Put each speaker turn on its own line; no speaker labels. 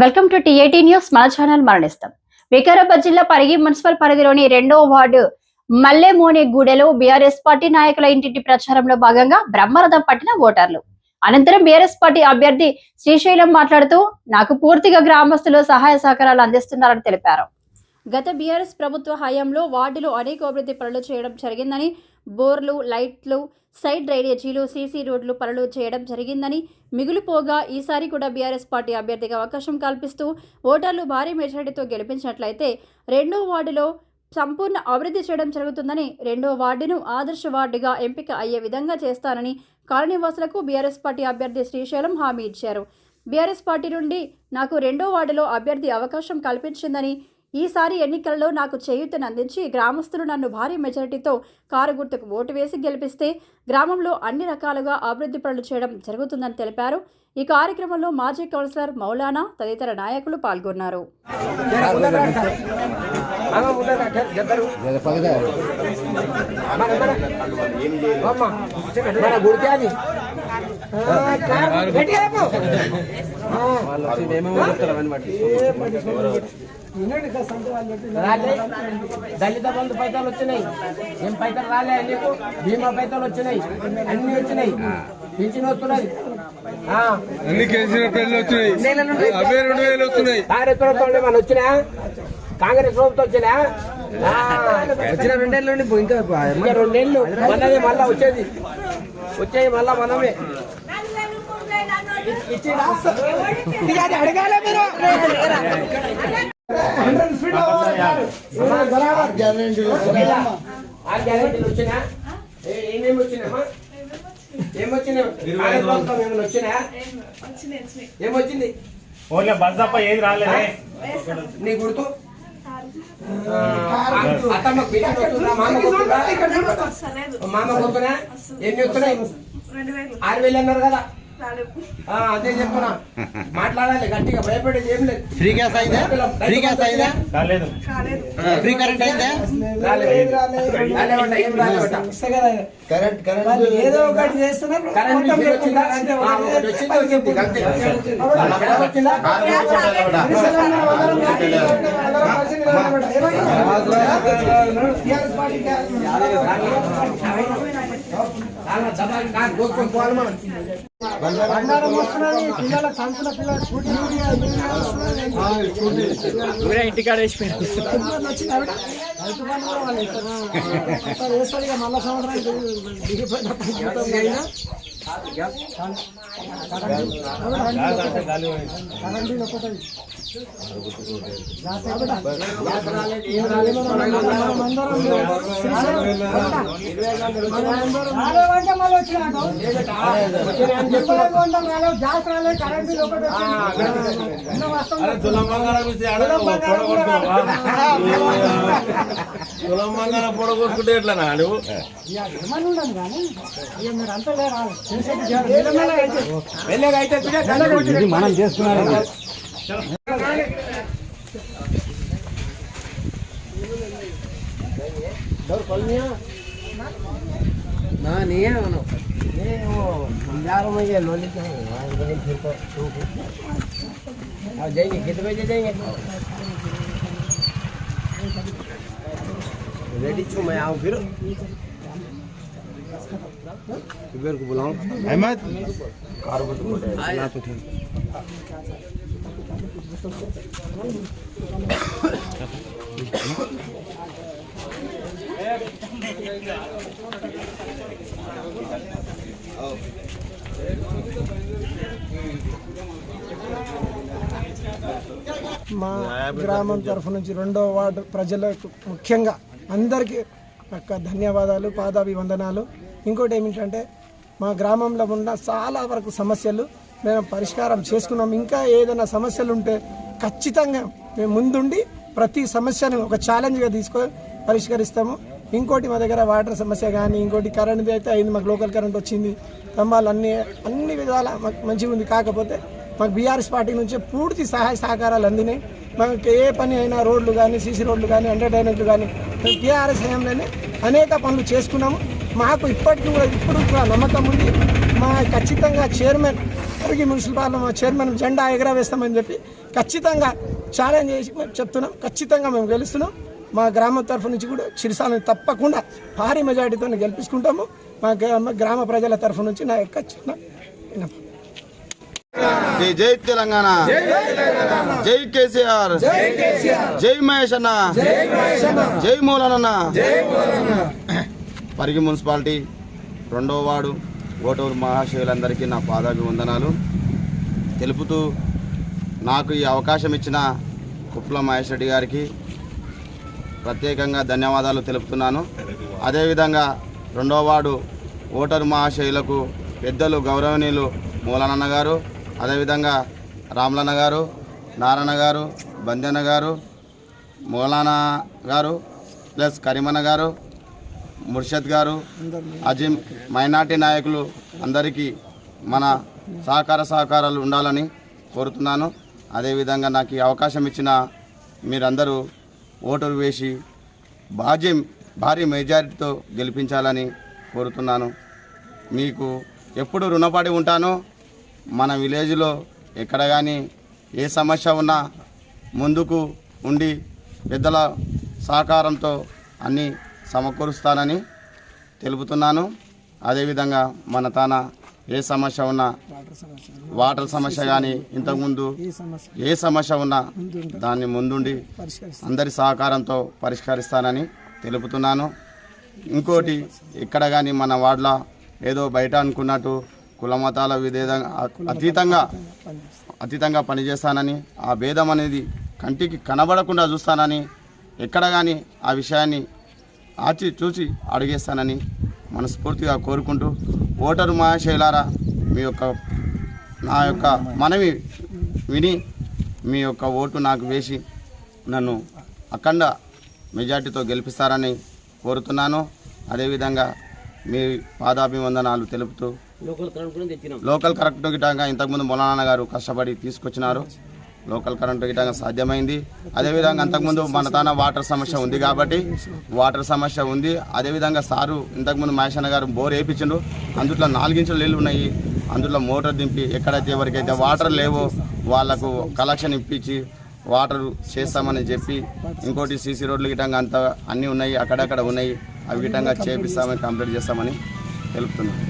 Welcome to TAT news. మన channel మరణిస్తాం. Vikarabad జిల్లా Parigi municipal పరిధిలోని 2వ వార్డు మల్లెమోనిగూడెలో బీఆర్ఎస్ పార్టీ నాయకుల ఇంటింటి ప్రచారంలో భాగంగా బ్రహ్మరథం పట్టిన ఓటర్లు. అనంతరం బీఆర్ఎస్ పార్టీ అభ్యర్థి శ్రీశైలం మాట్లాడుతూ నాకు పూర్తిగా గ్రామస్తులు సహాయ సహకారాలు అందిస్తున్నారని తెలిపారు. గత బీఆర్ఎస్ ప్రభుత్వ హయాంలో వార్డులో అనేక అభివృద్ధి పనులు చేయడం జరిగిందని, బోర్లు, లైట్లు, సైడ్ డ్రైనేజీలు, సీసీ రోడ్లు పనులు చేయడం జరిగిందని, మిగిలిపోగా ఈసారి కూడా బీఆర్ఎస్ పార్టీ అభ్యర్థిగా అవకాశం కల్పిస్తూ ఓటర్లు భారీ మెజారిటీతో గెలిపించినట్లయితే 2వ వార్డులో సంపూర్ణ అభివృద్ధి చేయడం జరుగుతుందని, 2వ వార్డును ఆదర్శ వార్డుగా ఎంపిక అయ్యే విధంగా చేస్తానని కాలనీవాసులకు బీఆర్ఎస్ పార్టీ అభ్యర్థి శ్రీశైలం హామీ ఇచ్చారు. బీఆర్ఎస్ పార్టీ నుండి నాకు 2వ వార్డులో అభ్యర్థి అవకాశం కల్పించిందని, ఈసారి ఎన్నికల్లో నాకు చేయూతను అందించి గ్రామస్తులు నన్ను భారీ మెజారిటీతో కారు గుర్తుకు ఓటు వేసి గెలిపిస్తే గ్రామంలో అన్ని రకాలుగా అభివృద్ధి పనులు చేయడం జరుగుతుందని తెలిపారు. ఈ కార్యక్రమంలో మాజీ కౌన్సిలర్ మౌలానా తదితర నాయకులు పాల్గొన్నారు.
దళిత బంధు పైసలు వచ్చినాయి, ఏం పైసలు రాలే నీకు, బీమా పైసలు వచ్చినాయి, అన్ని వచ్చినాయి, పింఛన్ వస్తున్నాయి,
అన్ని కేసీఆర్ పెళ్లి వచ్చినాయి, 2000 వస్తున్నాయి.
కాంగ్రెస్ ప్రభుత్వం మన వచ్చినా, కాంగ్రెస్ ప్రభుత్వం వచ్చినా
వచ్చిన 2 ఏళ్ళ నుండి ఇంకా
2 ఏళ్ళు మనదే మళ్ళా వచ్చేది మళ్ళా మనమే అడగాలి మీరు. గ్యారెంటీలు వచ్చినా ఏమేమి వచ్చినామా, ఏమొచ్చినా వచ్చినా ఏమొచ్చింది
ఏది రాలేదు.
నీ గుర్తు అత్తమ్మ బిడ్డ వస్తుందా, మామ గుర్తున్నా ఎన్ని వస్తున్నాయి? 6,000 అన్నారు కదా, అదే చెప్తున్నా. మాట్లాడాలి గట్టిగా, భయపడేది ఏం లేదు.
ఫ్రీ గ్యాస్ అయిందా? ఫ్రీ గ్యాస్ అయిందా?
రాలేదు.
ఫ్రీ కరెంట్ అయిందా?
ఏం రాలేవట.
కరెంట్
ఏదో ఒకటి చేస్తున్నారు.
కరెంట్ బిల్ వచ్చిందా? వచ్చింది అంతే. వచ్చిందా?
బంగారం వస్తున్నది, పిల్లలకు సంతుల పిల్లలు స్కూటీ
ఇంటికాడ వేసిపోయింది.
వేస్తుంది. మళ్ళా సంవత్సరానికి దిగిపోయిన
తులంబంగారం పొడగొట్టుకుంటే ఎట్లా నాడు
ఏమని ఉండదు కానీ ఇక మీరు అంతా
మనం చేసుకున్నాం.
जाएंगे कितने बजे जाएंगे? रेडी छू मैं आऊँ फिर इधर को बुलाऊं
अहमद
कार को ना तो ठीक
మా గ్రామం తరఫు నుంచి 2వ వార్డు ప్రజలకు ముఖ్యంగా అందరికీ ధన్యవాదాలు, పాదాభివందనాలు. ఇంకోటి ఏమిటంటే మా గ్రామంలో ఉన్న చాలా వరకు సమస్యలు మేము పరిష్కారం చేసుకున్నాం. ఇంకా ఏదైనా సమస్యలు ఉంటే ఖచ్చితంగా మేము ముందుండి ప్రతి సమస్యను ఒక ఛాలెంజ్గా తీసుకొని పరిష్కరిస్తాము. ఇంకోటి మా దగ్గర వాటర్ సమస్య కానీ, ఇంకోటి కరెంట్ది అయితే అయింది, మాకు లోకల్ కరెంట్ వచ్చింది, స్తంభాలు అన్ని విధాల మాకు మంచిగా ఉంది. కాకపోతే మాకు బీఆర్ఎస్ పార్టీ నుంచి పూర్తి సహాయ సహకారాలు అందినాయి. మాకు ఏ పని అయినా రోడ్లు కానీ, సీసీ రోడ్లు కానీ, ఎంటర్టైన్మెంట్లు కానీ మేము టీఆర్ఎస్ హయాంలోనే అనేక పనులు చేసుకున్నాము. మాకు ఇప్పుడు కూడా నమ్మకం ఉంది. మా ఖచ్చితంగా చైర్మన్ పరిగి మున్సిపల్ చైర్మన్ జెండా ఎగరవేస్తామని చెప్పి ఖచ్చితంగా ఛాలెంజ్ చేసి మేము చెప్తున్నాం. ఖచ్చితంగా మేము గెలుస్తున్నాం. మా గ్రామం తరఫు నుంచి కూడా చిరుసాలని తప్పకుండా భారీ మెజారిటీతో గెలిపించుకుంటాము. మా గ్రామ ప్రజల తరఫు నుంచి నా యొక్క చిన్న విన్నపం.
జై తెలంగాణ, జై కేసీఆర్, జై మహేష్ అన్న, జై మూలనన్న. పరిగి మున్సిపాలిటీ 2వ వార్డు ఓటూరు మహాశయులందరికీ నా పాదాభివందనాలు తెలుపుతూ నాకు ఈ అవకాశం ఇచ్చిన కుప్పల మహేష్ రెడ్డి గారికి ప్రత్యేకంగా ధన్యవాదాలు తెలుపుతున్నాను. అదేవిధంగా 2వ వార్డు ఓటరు మహాశయులకు పెద్దలు గౌరవనీయులు మూలనన్న గారు, అదేవిధంగా రామ్లన్న గారు, నారాయణ గారు, బందెన్న గారు, మౌలానా గారు ప్లస్ కరీమన్న గారు, ముర్షద్ గారు, అజీం మైనార్టీ నాయకులు అందరికీ మన సహకారాలు ఉండాలని కోరుతున్నాను. అదేవిధంగా నాకు ఈ అవకాశం ఇచ్చిన మీరందరూ ఓటరు వేసి భారీ మెజారిటీతో గెలిపించాలని కోరుతున్నాను. మీకు ఎప్పుడు రుణపడి ఉంటాను. మన విలేజ్లో ఎక్కడ కానీ ఏ సమస్య ఉన్నా ముందుకు ఉండి పెద్దల సహకారంతో అన్నీ సమకూరుస్తానని తెలుపుతున్నాను. అదేవిధంగా మన తాన ఏ సమస్య ఉన్నా, వాటర్ సమస్య కానీ ఇంతకుముందు ఏ సమస్య ఉన్నా దాన్ని ముందుండి అందరి సహకారంతో పరిష్కరిస్తానని తెలుపుతున్నాను. ఇంకోటి ఇక్కడ కానీ మన వార్డులో ఏదో బయట అనుకున్నట్టు కుల మతాల అతీతంగా పనిచేస్తానని, ఆ భేదం అనేది కంటికి కనబడకుండా చూస్తానని, ఎక్కడ కానీ ఆ విషయాన్ని చూసి అడిగేస్తానని మనస్ఫూర్తిగా కోరుకుంటూ ఓటరు మహాశైలారా నా యొక్క మనవి విని మీ యొక్క ఓటు నాకు వేసి నన్ను అఖండ మెజార్టీతో గెలిపిస్తారని కోరుతున్నాను. అదేవిధంగా మీ పాదాభివందనాలు తెలుపుతూ లోకల్ కరెంటు గిట్టంగా ఇంతకుముందు మొలానా గారు కష్టపడి తీసుకొచ్చినారు. లోకల్ కరెంటు గిట్టంగా సాధ్యమైంది. అదేవిధంగా అంతకుముందు మన తాన వాటర్ సమస్య ఉంది కాబట్టి వాటర్ సమస్య ఉంది. అదేవిధంగా సారు ఇంతకుముందు మహేషన్న గారు బోర్ వేయించిండు. అందులో 4 ఇంచుల నీళ్ళు ఉన్నాయి. అందులో మోటార్ దింపి ఎక్కడైతే ఎవరికైతే వాటర్ లేవో వాళ్లకు కలెక్షన్ ఇప్పించి వాటర్ చేస్తామని చెప్పి, ఇంకోటి సీసీ రోడ్లు గిట్టంగా అంతా అన్నీ ఉన్నాయి, అక్కడక్కడ ఉన్నాయి, అవి గిట్టంగా చేపిస్తామని కంప్లీట్ చేస్తామని తెలుపుతున్నాను.